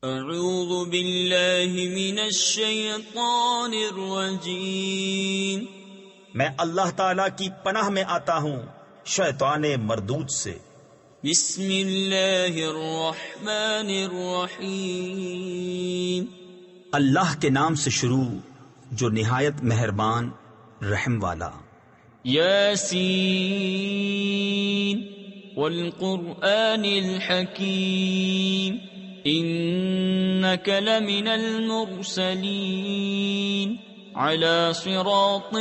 اعوذ باللہ من الشیطان الرجیم، میں اللہ تعالی کی پناہ میں آتا ہوں شیطان مردود سے۔ بسم اللہ الرحمن الرحیم، اللہ کے نام سے شروع جو نہایت مہربان رحم والا۔ یاسین والقرآن الحکیم انک لمن المرسلین علی صراط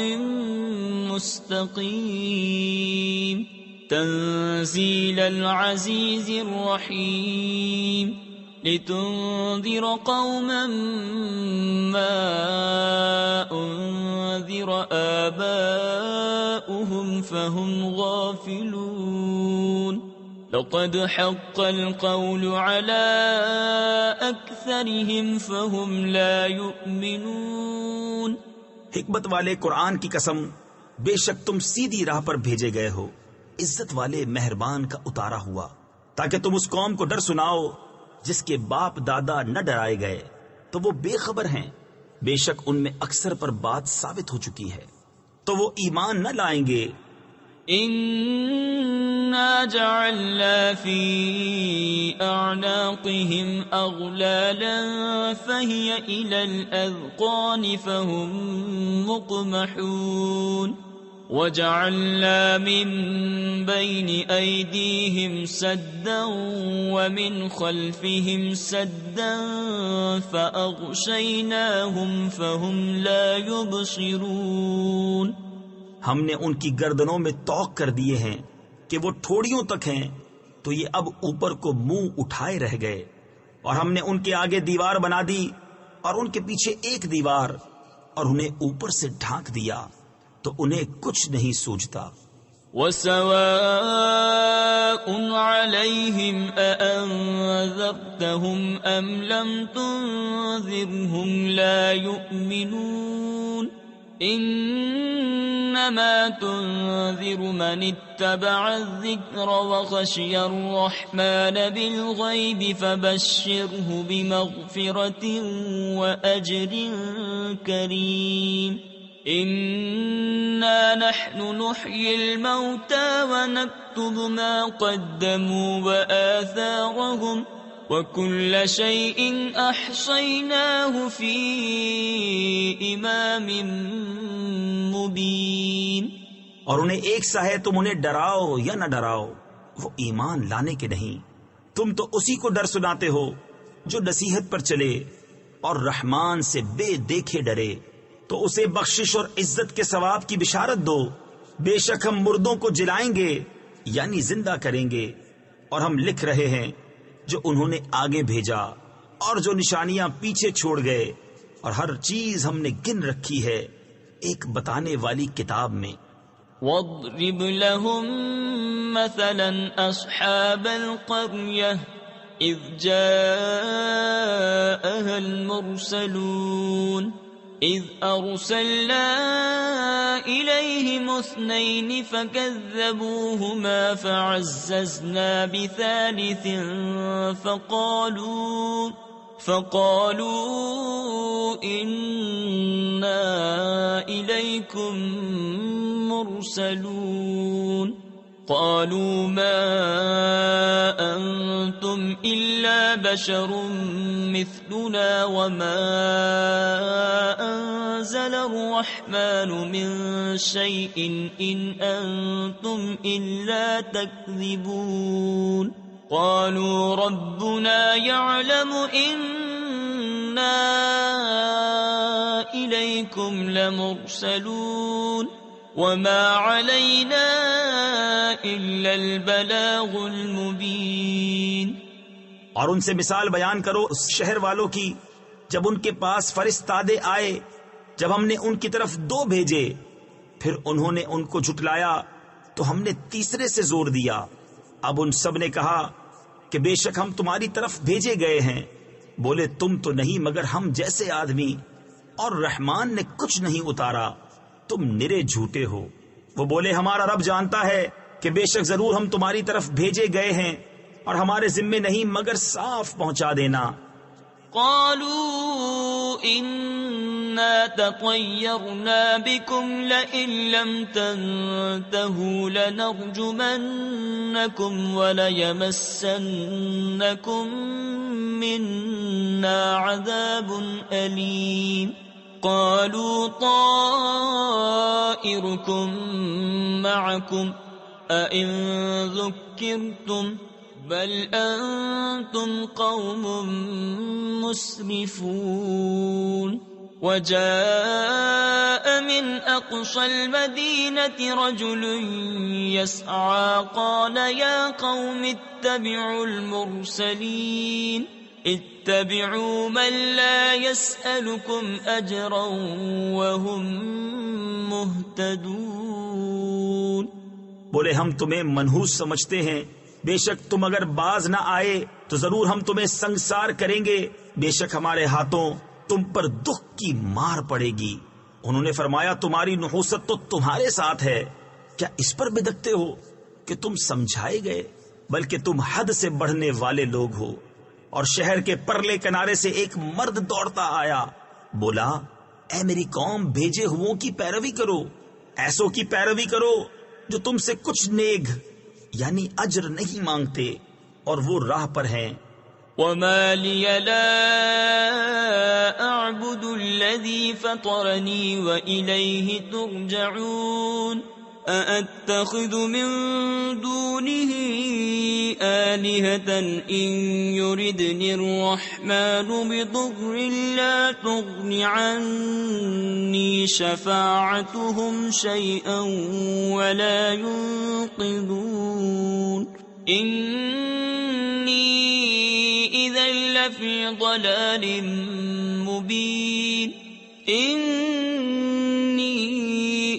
مستقیم تنزیل العزیز الرحیم لتنذر قوما ما انذر آباؤهم فهم غافلون لقد حق القول على أكثرهم فهم لا يؤمنون۔ حکمت والے قرآن کی قسم، بے شک تم سیدھی راہ پر بھیجے گئے ہو، عزت والے مہربان کا اتارا ہوا، تاکہ تم اس قوم کو ڈر سناؤ جس کے باپ دادا نہ ڈرائے گئے تو وہ بے خبر ہیں۔ بے شک ان میں اکثر پر بات ثابت ہو چکی ہے تو وہ ایمان نہ لائیں گے۔ اِنَّا جَعَلْنَا فِي أَعْنَاقِهِمْ أَغْلَالًا فَهِيَ إِلَى الْأَذْقَانِ فَهُمْ مُقْمَحُونَ وَجَعَلْنَا مِن بَيْنِ أَيْدِيهِمْ سَدًّا وَمِنْ خَلْفِهِمْ سَدًّا فَأَغْشَيْنَاهُمْ فَهُمْ لَا يُبْصِرُونَ۔ ہم نے ان کی گردنوں میں طوق کر دیے ہیں کہ وہ ٹھوڑیوں تک ہیں، تو یہ اب اوپر کو منہ اٹھائے رہ گئے، اور ہم نے ان کے آگے دیوار بنا دی اور ان کے پیچھے ایک دیوار، اور انہیں اوپر سے ڈھانک دیا تو انہیں کچھ نہیں سوجتا۔ وَسَوَاءٌ عَلَيْهِمْ أَأَنذَرْتَهُمْ أَمْ لَمْ تُنذِرْهُمْ لَا يُؤْمِنُونَ إِنَّمَا تُنذِرُ مَنِ اتَّبَعَ الذِّكْرَ وَخَشِيَ الرَّحْمَنَ بِالْغَيْبِ فَبَشِّرْهُ بِمَغْفِرَةٍ وَأَجْرٍ كَرِيمٍ۔ إِنَّا نَحْنُ نُحْيِي الْمَوْتَى وَنَكْتُبُ مَا قَدَّمُوا وَآثَارَهُمْ وَكُلَّ شَيْءٍ أَحْصَيْنَاهُ فِي إِمَامٍ مُبِينٍ۔ اور انہیں ایک سا ہے، تم انہیں ڈراؤ یا نہ ڈراؤ، وہ ایمان لانے کے نہیں۔ تم تو اسی کو ڈر سناتے ہو جو نصیحت پر چلے اور رحمان سے بے دیکھے ڈرے، تو اسے بخشش اور عزت کے ثواب کی بشارت دو۔ بے شک ہم مردوں کو جلائیں گے یعنی زندہ کریں گے، اور ہم لکھ رہے ہیں جو انہوں نے آگے بھیجا اور جو نشانیاں پیچھے چھوڑ گئے، اور ہر چیز ہم نے گن رکھی ہے ایک بتانے والی کتاب میں۔ وَاضْرِبْ لَهُم مَّثَلًا أَصْحَابَ الْقَرْيَةِ إِذْ جَاءَهَا الْمُرْسَلُونَ إِذْ أَرْسَلْنَا إِلَيْهِمُ اثْنَيْنِ فَكَذَّبُوهُمَا فَعَزَّزْنَا بِثَالِثٍ فَقَالُوا إِنَّا إِلَيْكُمْ مُرْسَلُونَ قَالُوا مَا أَنْتُمْ إِلَّا بَشَرٌ مِثْلُنَا وَمَا أَنزَلَ الرَّحْمَنُ مِنْ شَيْءٍ إِنْ أَنْتُمْ إِلَّا تَكْذِبُونَ قَالُوا رَبُّنَا يَعْلَمُ إِنَّا إِلَيْكُمْ لَمُرْسَلُونَ وَمَا عَلَيْنَا إِلَّا الْبَلَاغُ الْمُبِينُ۔ اور ان سے مثال بیان کرو اس شہر والوں کی جب ان کے پاس فرستادے آئے، جب ہم نے ان کی طرف 2 بھیجے، پھر انہوں نے ان کو جھٹلایا تو ہم نے تیسرے سے زور دیا۔ اب ان سب نے کہا کہ بے شک ہم تمہاری طرف بھیجے گئے ہیں۔ بولے تم تو نہیں مگر ہم جیسے آدمی، اور رحمان نے کچھ نہیں اتارا، تم نرے جھوٹے ہو۔ وہ بولے ہمارا رب جانتا ہے کہ بے شک ضرور ہم تمہاری طرف بھیجے گئے ہیں، اور ہمارے ذمے نہیں مگر صاف پہنچا دینا۔ قالوا إنا تطيرنا بكم لئن لم تنتهوا لنرجمنكم وليمسنكم منا عذاب أليم قالوا طائركم معكم أئن ذكرتم بل أنتم قوم مسرفون وجاء من أقصى المدينة رجل يسعى قال يا قوم اتبعوا المرسلين اتبعوا من لا يسألكم أجرا وهم مهتدون. بولے ہم تمہیں منحوس سمجھتے ہیں، بے شک تم اگر باز نہ آئے تو ضرور ہم تمہیں سنگسار کریں گے، بے شک ہمارے ہاتھوں تم پر دکھ کی مار پڑے گی. انہوں نے فرمایا تمہاری نحوست تو تمہارے ساتھ ہے، کیا اس پر بدکتے ہو کہ تم سمجھائے گئے؟ بلکہ تم حد سے بڑھنے والے لوگ ہو. اور شہر کے پرلے کنارے سے ایک مرد دوڑتا آیا، بولا اے میری قوم، بھیجے ہوں کی پیروی کرو، ایسوں کی پیروی کرو جو تم سے کچھ نیگ یعنی اجر نہیں مانگتے اور وہ راہ پر ہیں. وما لي لا أعبد الذي فطرني وإليه ترجعون أأتخذ من دونه آلهة إن يردني الرحمن بضر لا تغن عني شفاعتهم شيئا ولا ينقذون إني إذا لفي ضلال مبين إني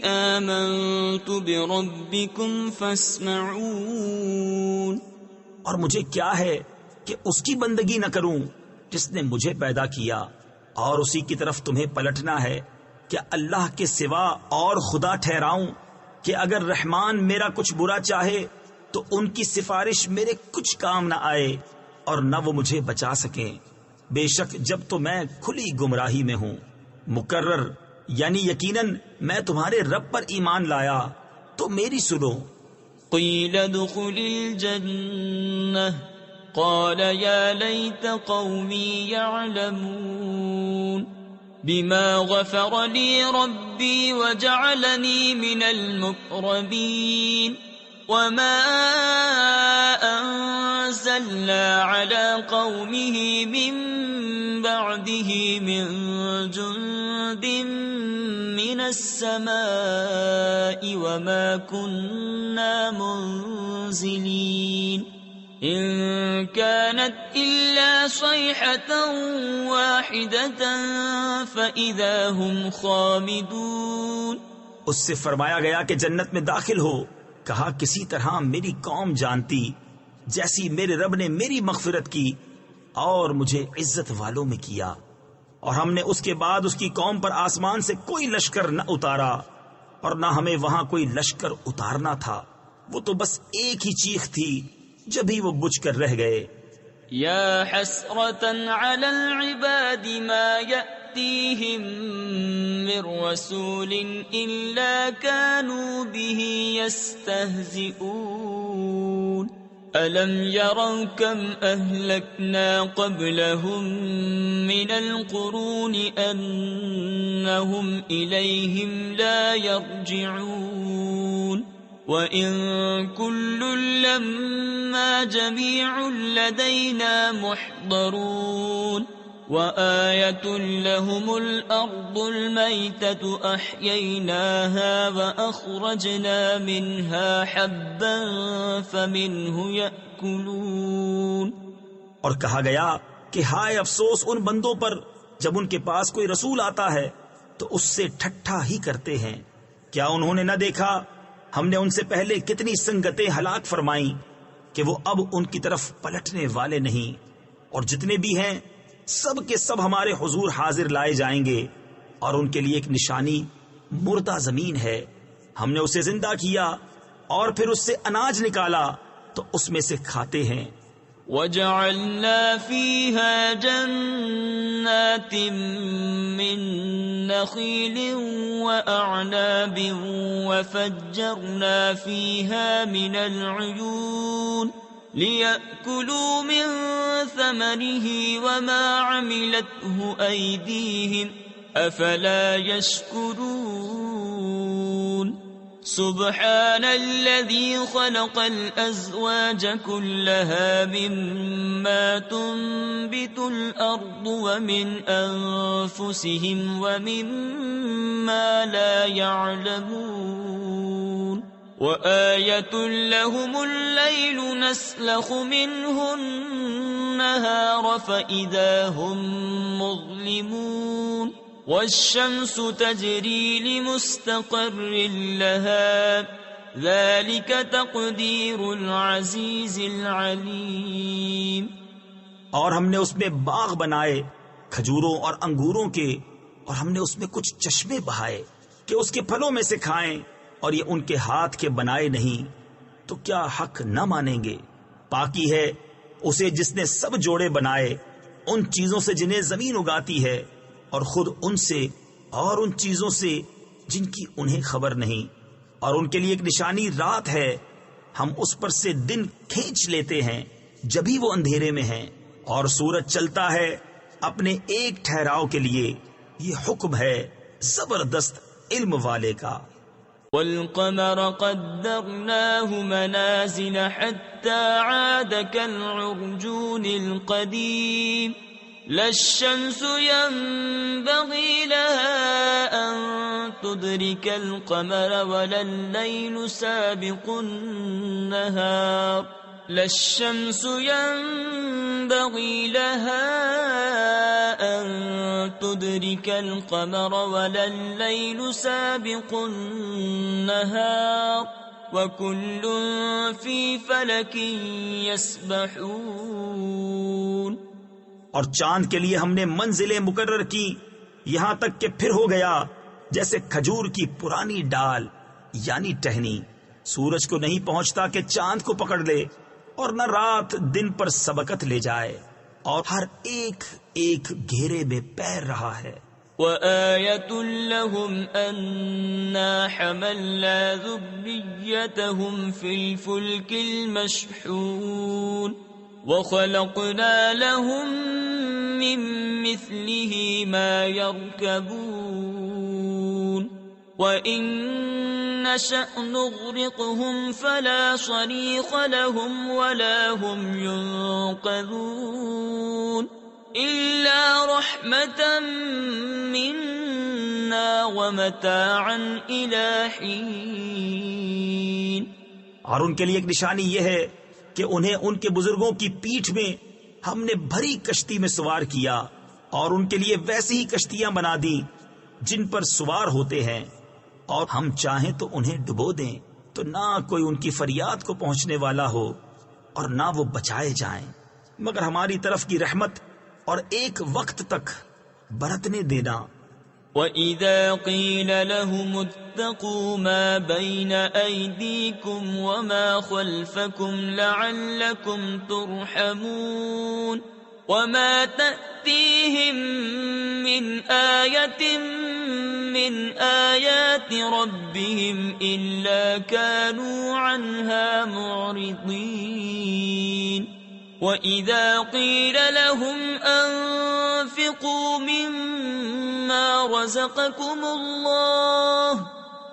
آمنت بربكم فاسمعون. اور مجھے کیا ہے کہ اس کی بندگی نہ کروں جس نے مجھے پیدا کیا، اور اسی کی طرف تمہیں پلٹنا ہے. کیا اللہ کے سوا اور خدا ٹھہراؤں کہ اگر رحمان میرا کچھ برا چاہے تو ان کی سفارش میرے کچھ کام نہ آئے اور نہ وہ مجھے بچا سکیں. بے شک جب تو میں کھلی گمراہی میں ہوں. مقرر یعنی یقیناً میں تمہارے رب پر ایمان لایا تو میری سنو. قیل ادخل الجنة قال يا ليت قومي يعلمون بما غفر لي ربي وجعلني من المقربين وما أنزلنا على قومه من بعده من جند من السماء وما كنا منزلين إن كانت إلا صيحة واحدة فإذا هم خامدون. اس سے فرمایا گیا کہ جنت میں داخل ہو. کہا کسی طرح میری قوم جانتی جیسی میرے رب نے میری مغفرت کی اور مجھے عزت والوں میں کیا. اور ہم نے اس کے بعد اس کی قوم پر آسمان سے کوئی لشکر نہ اتارا اور نہ ہمیں وہاں کوئی لشکر اتارنا تھا. وہ تو بس ایک ہی چیخ تھی جبھی وہ بجھ کر رہ گئے. یا حسرة على العباد ما يأتيهم من رسول إلا كانوا به يستهزئون ألم يروا كم أهلكنا قبلهم من القرون أنهم إليهم لا يرجعون وَإِن كُلٌّ لَّمَّا جَمِيعٌ لَّدَيْنَا مُحْضَرُونَ وَآيَةٌ لَّهُمُ الْأَرْضُ الْمَيْتَةُ أَحْيَيْنَاهَا وَأَخْرَجْنَا مِنْهَا حَبًّا فَمِنْهُ يَأْكُلُونَ. اور کہا گیا کہ ہائے افسوس ان بندوں پر جب ان کے پاس کوئی رسول آتا ہے تو اس سے ٹھٹھا ہی کرتے ہیں. کیا انہوں نے نہ دیکھا ہم نے ان سے پہلے کتنی سنگتیں ہلاک فرمائیں کہ وہ اب ان کی طرف پلٹنے والے نہیں. اور جتنے بھی ہیں سب کے سب ہمارے حضور حاضر لائے جائیں گے اور ان کے لیے ایک نشانی مردہ زمین ہے. ہم نے اسے زندہ کیا اور پھر اس سے اناج نکالا تو اس میں سے کھاتے ہیں. وَجَعَلْنَا فِيهَا جَنَّاتٍ مِّن نَّخِيلٍ وَأَعْنَابٍ وَفَجَّرْنَا فِيهَا مِنَ الْعُيُونِ لِيَأْكُلُوا مِن ثَمَرِهِ وَمَا عَمِلَتْهُ أَيْدِيهِمْ أَفَلَا يَشْكُرُونَ سبحان الذي خلق الأزواج كلها مما تنبت الأرض ومن أنفسهم ومما لا يعلمون وآية لهم الليل نسلخ منه النهار فإذا هم مظلمون والشمس تجري لمستقر لها ذلك تقدیر العزیز العلیم. اور ہم نے اس میں باغ بنائے کھجوروں اور انگوروں کے، اور ہم نے اس میں کچھ چشمے بہائے کہ اس کے پھلوں میں سے کھائیں، اور یہ ان کے ہاتھ کے بنائے نہیں، تو کیا حق نہ مانیں گے؟ پاکی ہے اسے جس نے سب جوڑے بنائے ان چیزوں سے جنہیں زمین اگاتی ہے، اور خود ان سے اور ان چیزوں سے جن کی انہیں خبر نہیں، اور ان کے لیے ایک نشانی رات ہے، ہم اس پر سے دن کھینچ لیتے ہیں جبھی وہ اندھیرے میں ہیں، اور سورج چلتا ہے اپنے ایک ٹھہراؤ کے لیے، یہ حکم ہے زبردست علم والے کا. والقمر قدرناه منازل حتى عاد كالعرجون القديم لا الشمس ينبغي لها أن تدرك القمر ولا الليل سابق النهار لا الشمس ينبغي لها أن تدرك القمر ولا الليل سابق النهار وكل في فلك يسبحون. اور چاند کے لیے ہم نے منزلیں مقرر کی یہاں تک کہ پھر ہو گیا جیسے کھجور کی پرانی ڈال یعنی ٹہنی. سورج کو نہیں پہنچتا کہ چاند کو پکڑ لے، اور نہ رات دن پر سبقت لے جائے، اور ہر ایک ایک گھیرے میں پیر رہا ہے. وَآيَةٌ لَهُمْ أَنَّا حَمَلْنَا ذُرِّيَّتَهُمْ فِي الْفُلْكِ الْمَشْحُونِ وَخَلَقْنَا لَهُم مِّن مِّثْلِهِ مَا يَرْكَبُونَ وَإِن نَّشَأْ نُغْرِقْهُمْ فَلَا صَرِيخَ لَهُمْ وَلَا هُمْ يُنقَذُونَ إِلَّا رَحْمَةً مِّنَّا وَمَتَاعًا إِلَى حِينٍ. اور ان کے لیے ایک نشانی یہ ہے کہ انہیں ان کے بزرگوں کی پیٹھ میں ہم نے بھری کشتی میں سوار کیا، اور ان کے لیے ویسی ہی کشتیاں بنا دی جن پر سوار ہوتے ہیں، اور ہم چاہیں تو انہیں ڈبو دیں تو نہ کوئی ان کی فریاد کو پہنچنے والا ہو اور نہ وہ بچائے جائیں مگر ہماری طرف کی رحمت اور ایک وقت تک برتنے دینا. وَإِذَا قِيلَ لَهُمُ اتَّقُوا مَا بَيْنَ أَيْدِيكُمْ وَمَا خَلْفَكُمْ لَعَلَّكُمْ تُرْحَمُونَ وَمَا تَأْتِيهِمْ مِنْ آيَةٍ مِّنْ آيَاتِ رَبِّهِمْ إِلَّا كَانُوا عَنْهَا مُعْرِضِينَ. وَإِذَا قِيلَ لَهُمْ أَنفِقُوا مِمَّا رَزَقَكُمُ اللَّهُ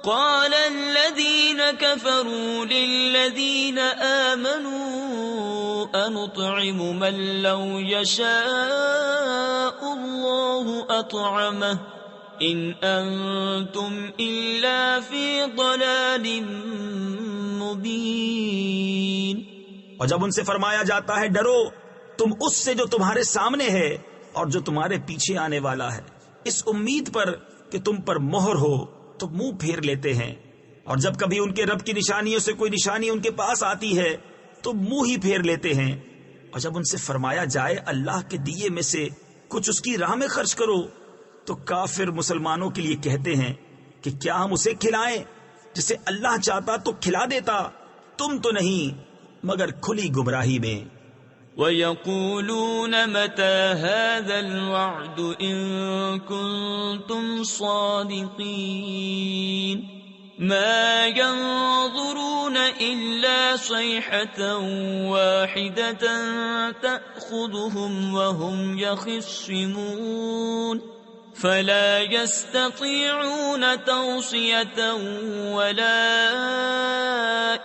قَالَ الَّذِينَ كَفَرُوا لِلَّذِينَ آمَنُوا أَنُطْعِمُ مَن لَّوْ يَشَاءُ اللَّهُ أَطْعَمَهُ إِنْ أَنتُمْ إِلَّا فِي ضَلَالٍ مُّبِينٍ. اور جب ان سے فرمایا جاتا ہے ڈرو تم اس سے جو تمہارے سامنے ہے اور جو تمہارے پیچھے آنے والا ہے، اس امید پر کہ تم پر مہر ہو، تو منہ پھیر لیتے ہیں. اور جب کبھی ان کے رب کی نشانیوں سے کوئی نشانی ان کے پاس آتی ہے تو منہ ہی پھیر لیتے ہیں. اور جب ان سے فرمایا جائے اللہ کے دیے میں سے کچھ اس کی راہ میں خرچ کرو تو کافر مسلمانوں کے لیے کہتے ہیں کہ کیا ہم اسے کھلائیں جسے اللہ چاہتا تو کھلا دیتا، تم تو نہیں مگر کھلی گمراہی میں. وَيَقُولُونَ مَتَى هَذَا الْوَعْدُ إِن كُنتُمْ صَادِقِينَ مَا يَنظُرُونَ إِلَّا صَيْحَةً وَاحِدَةً تَأْخُذُهُمْ وَهُمْ يَخِصِّمُونَ فَلَا يَسْتَطِيعُونَ تَوْصِيَةً وَلَا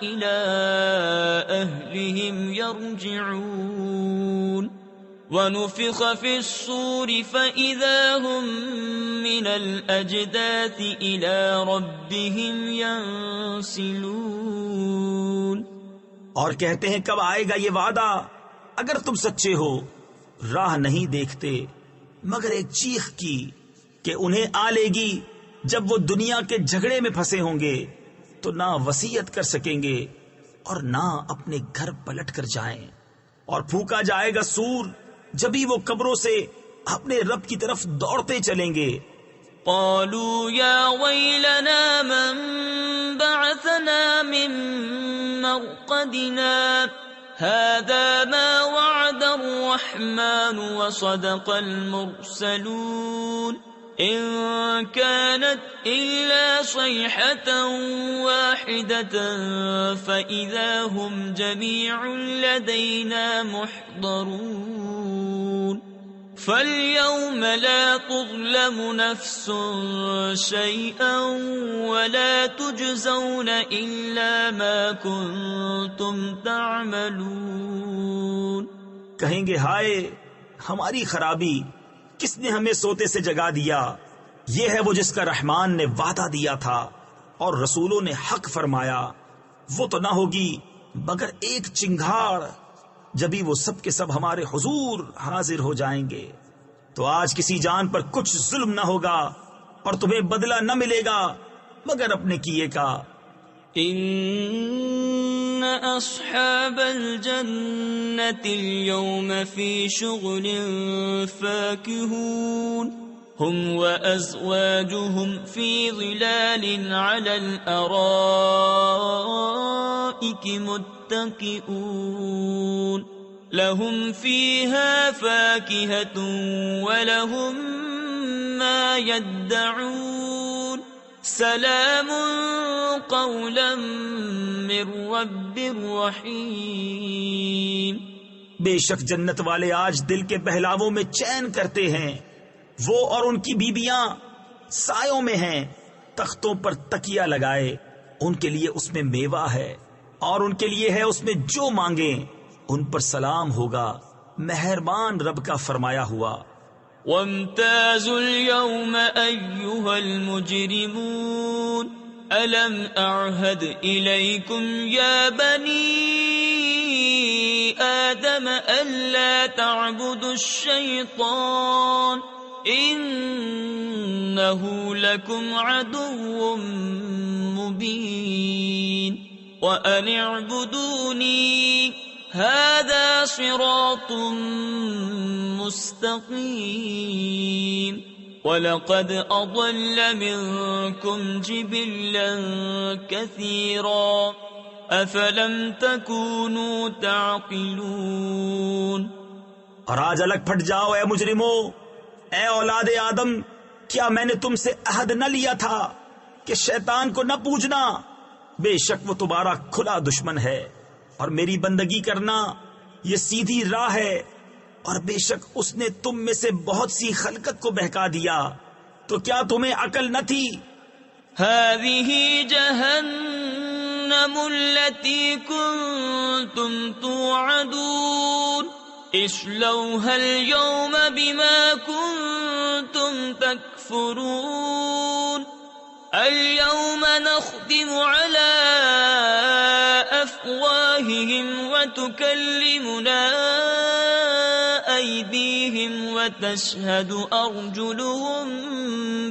إِلَى أَهْلِهِمْ يَرْجِعُونَ وَنُفِخَ فِي الصُّورِ فَإِذَا هُمْ مِنَ الْأَجْدَاثِ إِلَى رَبِّهِمْ يَنسِلُونَ اور کہتے ہیں کب آئے گا یہ وعدہ؟ اگر تم سچے ہو راہ نہیں دیکھتے مگر ایک چیخ کی کہ انہیں آ لے گی جب وہ دنیا کے جھگڑے میں پھنسے ہوں گے تو نہ وصیت کر سکیں گے اور نہ اپنے گھر پلٹ کر جائیں، اور پھونکا جائے گا سور، جبھی وہ قبروں سے اپنے رب کی طرف دوڑتے چلیں گے۔ قالوا يا ويلنا من بعثنا من مرقدنا هذا ما وعد الرحمن وصدق المرسلون إن كانت إلا صيحة واحدة فإذا هم جميع لدينا محضرون فاليوم لا تظلم نفس شيئا ولا تجزون إلا ما كنتم تعملون۔ کہیں گے ہائے ہماری خرابی، کس نے ہمیں سوتے سے جگا دیا؟ یہ ہے وہ جس کا رحمان نے وعدہ دیا تھا اور رسولوں نے حق فرمایا، وہ تو نہ ہوگی مگر ایک چنگھاڑ، جبھی وہ سب کے سب ہمارے حضور حاضر ہو جائیں گے۔ تو آج کسی جان پر کچھ ظلم نہ ہوگا اور تمہیں بدلہ نہ ملے گا مگر اپنے کیے کا۔ ان اصحاب الجنة اليوم في شغل فاكهون هم وازواجهم في ظلال على الارائك متكئون لهم فيها فاكهة ولهم ما يدعون سلام قولا من رب رحیم۔ بے شک جنت والے آج دل کے بہلاووں میں چین کرتے ہیں، وہ اور ان کی بیبیاں سایوں میں ہیں، تختوں پر تکیہ لگائے، ان کے لیے اس میں میوہ ہے اور ان کے لیے ہے اس میں جو مانگیں، ان پر سلام ہوگا، مہربان رب کا فرمایا ہوا۔ وامتازوا اليوم أيها المجرمون ألم أعهد إليكم يا بني آدم ألا تعبدوا الشيطان إنه لكم عدو مبين وأن اعبدوني هذا صراط مستقيم وَلَقَدْ أَضَلَّ مِنكُمْ جِبِلًّا كَثِيرًا أَفَلَمْ تَكُونُوا تَعْقِلُونَ۔ اور آج الگ پھٹ جاؤ اے مجرمو، اے اولاد آدم، کیا میں نے تم سے عہد نہ لیا تھا کہ شیطان کو نہ پوجنا؟ بے شک وہ تمہارا کھلا دشمن ہے، اور میری بندگی کرنا یہ سیدھی راہ ہے، اور بے شک اس نے تم میں سے بہت سی خلقت کو بہکا دیا، تو کیا تمہیں عقل نہ تھی؟ هذه جهنم التي كنتم توعدون اصلوها اليوم بما كنتم تكفرون اليوم نختم على أفواههم وتكلمنا أيديهم وتشهد أرجلهم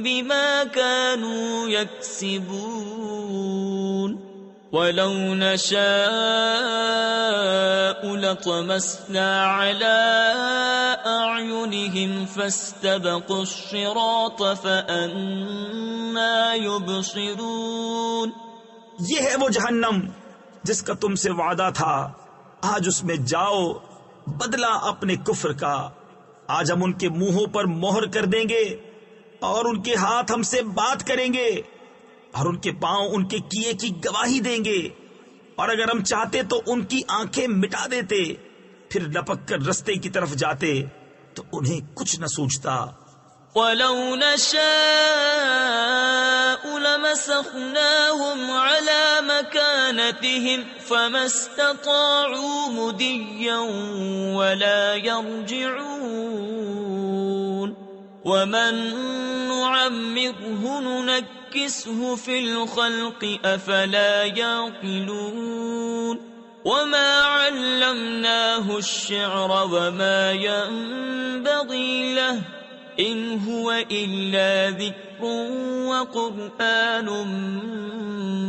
بما كانوا يكسبون ولو نشاء لطمسنا على أعينهم فاستبقوا الصراط فأنا يبصرون۔ یہ ہے وہ جہنم جس کا تم سے وعدہ تھا، آج اس میں جاؤ بدلہ اپنے کفر کا۔ آج ہم ان کے منہوں پر مہر کر دیں گے اور ان کے ہاتھ ہم سے بات کریں گے اور ان کے پاؤں ان کے کیے کی گواہی دیں گے، اور اگر ہم چاہتے تو ان کی آنکھیں مٹا دیتے، پھر لپک کر رستے کی طرف جاتے تو انہیں کچھ نہ سوچتا۔ وَلَوْ نَشَاءُ لَمَسَخْنَاهُمْ عَلَى مَكَانَتِهِمْ فَمَا اسْتَطَاعُوا مُضِيًّا وَلَا يَرْجِعُونَ وَمَن نُّعَمِّرْهُ نُنَكِّسْهُ فِي الْخَلْقِ أَفَلَا يَعْقِلُونَ وَمَا عَلَّمْنَاهُ الشِّعْرَ وَمَا يَنبَغِي لَهُ إِنْ هُوَ إِلَّا ذِكْرٌ وَقُرْآنٌ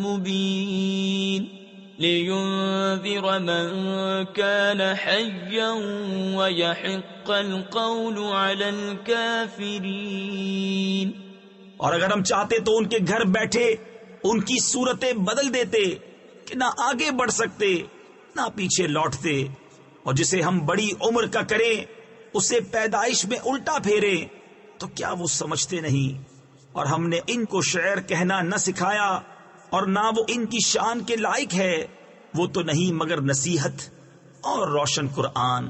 مُبِينٌ لِيُنذِرَ مَن كَانَ حَيًّا وَيَحِقَّ الْقَوْلُ عَلَى الْكَافِرِينَ۔ اور اگر ہم چاہتے تو ان کے گھر بیٹھے ان کی صورتیں بدل دیتے کہ نہ آگے بڑھ سکتے نہ پیچھے لوٹتے، اور جسے ہم بڑی عمر کا کریں اسے پیدائش میں الٹا پھیرے تو کیا وہ سمجھتے نہیں؟ اور ہم نے ان کو شعر کہنا نہ سکھایا اور نہ وہ ان کی شان کے لائق ہے، وہ تو نہیں مگر نصیحت اور روشن قرآن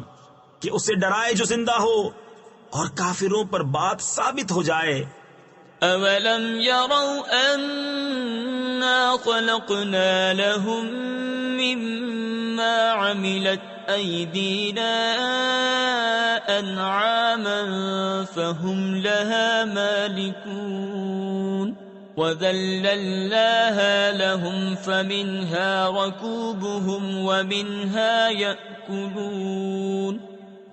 کہ اسے ڈرائے جو زندہ ہو اور کافروں پر بات ثابت ہو جائے۔ أَوَلَمْ يَرَوْا أَنَّا خَلَقْنَا لَهُم مِّمَّا عَمِلَتْ أَيْدِينَا أَنْعَامًا فَهُمْ لَهَا مَالِكُونَ وَذَلَّلْنَاهَا لَهُمْ فَمِنْهَا رَكُوبُهُمْ وَمِنْهَا يَأْكُلُونَ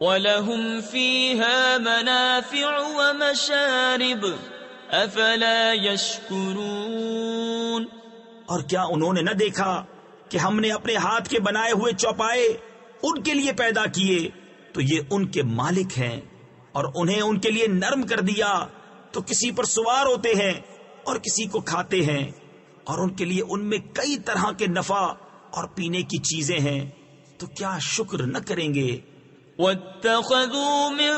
وَلَهُمْ فِيهَا مَنَافِعُ وَمَشَارِبُ افلا یشکرون۔ اور کیا انہوں نے نہ دیکھا کہ ہم نے اپنے ہاتھ کے بنائے ہوئے چوپائے ان کے لیے پیدا کیے تو یہ ان کے مالک ہیں، اور انہیں ان کے لیے نرم کر دیا تو کسی پر سوار ہوتے ہیں اور کسی کو کھاتے ہیں، اور ان کے لیے ان میں کئی طرح کے نفع اور پینے کی چیزیں ہیں، تو کیا شکر نہ کریں گے؟ وَاتَّخَذُوا مِن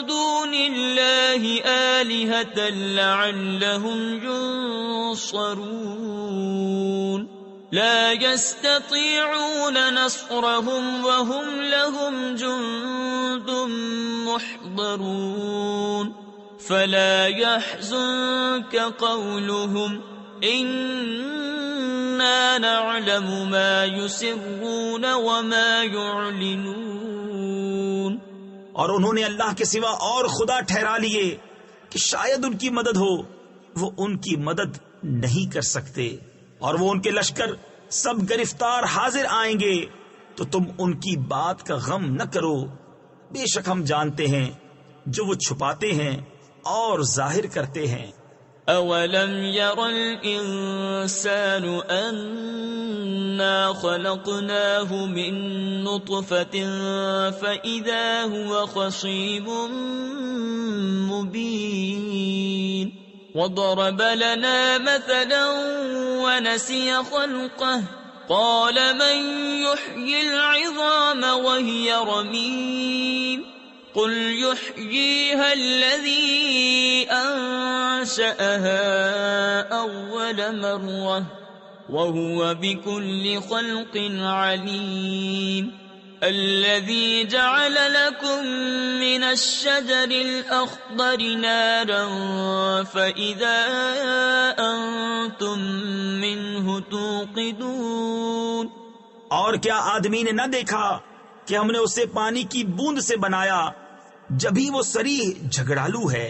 دُونِ اللَّهِ آلِهَةً لَعَلَّهُمْ يُنصَرُونَ لَا يَسْتَطِيعُونَ نَصْرَهُمْ وَهُمْ لَهُمْ جُندٌ مُحْضَرُونَ فَلَا يَحْزُنكَ قَوْلُهُمْ إِنَّا نَعْلَمُ مَا يُسِرُّونَ وَمَا يُعْلِنُونَ۔ اور انہوں نے اللہ کے سوا اور خدا ٹھہرا لیے کہ شاید ان کی مدد ہو، وہ ان کی مدد نہیں کر سکتے، اور وہ ان کے لشکر سب گرفتار حاضر آئیں گے، تو تم ان کی بات کا غم نہ کرو، بے شک ہم جانتے ہیں جو وہ چھپاتے ہیں اور ظاہر کرتے ہیں۔ أَوَلَمْ يَرَ الْإِنسَانُ أَنَّا خَلَقْنَاهُ مِن نُّطْفَةٍ فَإِذَا هُوَ خَصِيمٌ مُّبِينٌ وَضَرَبَ لَنَا مَثَلًا وَنَسِيَ خَلْقَهُ قَالَ مَن يُحْيِي الْعِظَامَ وَهِيَ رَمِيمٌ قُلْ يُحْيِيهَا الَّذِي أَنشَأَهَا أَوَّلَ مَرَّةٍ وَهُوَ بِكُلِّ خَلْقٍ عَلِيمٌ الَّذِي جَعَلَ لَكُم مِّنَ الشَّجَرِ الْأَخْضَرِ نَارًا فَإِذَا أَنتُم مِّنْهُ تُوقِدُونَ۔ اور کیا آدمی نے نہ دیکھا کہ ہم نے اسے پانی کی بوند سے بنایا، جبھی وہ سریح جھگڑالو ہے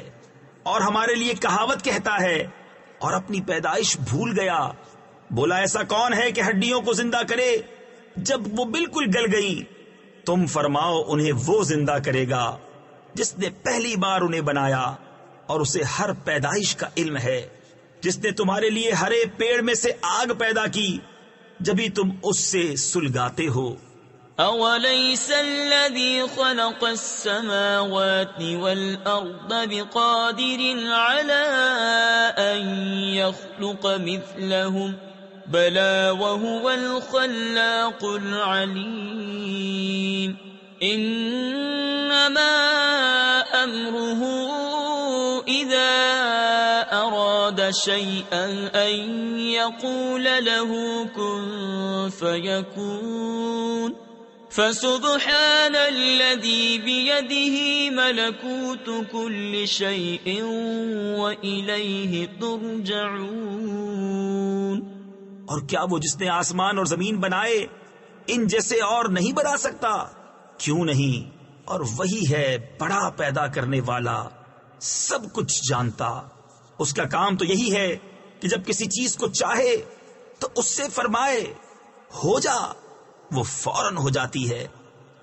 اور ہمارے لیے کہاوت کہتا ہے اور اپنی پیدائش بھول گیا۔ بولا ایسا کون ہے کہ ہڈیوں کو زندہ کرے جب وہ بالکل گل گئی؟ تم فرماؤ انہیں وہ زندہ کرے گا جس نے پہلی بار انہیں بنایا، اور اسے ہر پیدائش کا علم ہے، جس نے تمہارے لیے ہرے پیڑ میں سے آگ پیدا کی جبھی تم اس سے سلگاتے ہو۔ أَوَلَيْسَ الَّذِي خَلَقَ السَّمَاوَاتِ وَالْأَرْضَ بِقَادِرٍ عَلَىٰ أَن يَخْلُقَ مِثْلَهُم بَلَىٰ وَهُوَ الْخَلَّاقُ الْعَلِيمُ انما امره اذا اراد شيئا ان يقول له كن فيكون فسبحان الذي بيده ملكوت كل شيء وإليه ترجعون۔ اور کیا وہ جس نے آسمان اور زمین بنائے ان جیسے اور نہیں بنا سکتا؟ کیوں نہیں؟ اور وہی ہے بڑا پیدا کرنے والا، سب کچھ جانتا۔ اس کا کام تو یہی ہے کہ جب کسی چیز کو چاہے تو اس سے فرمائے ہو جا، وہ فوراً ہو جاتی ہے۔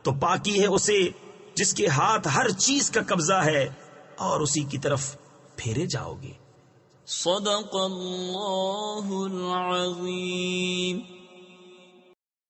تو پاکی ہے اسے جس کے ہاتھ ہر چیز کا قبضہ ہے، اور اسی کی طرف پھیرے جاؤ گے۔ صدق اللہ العظیم۔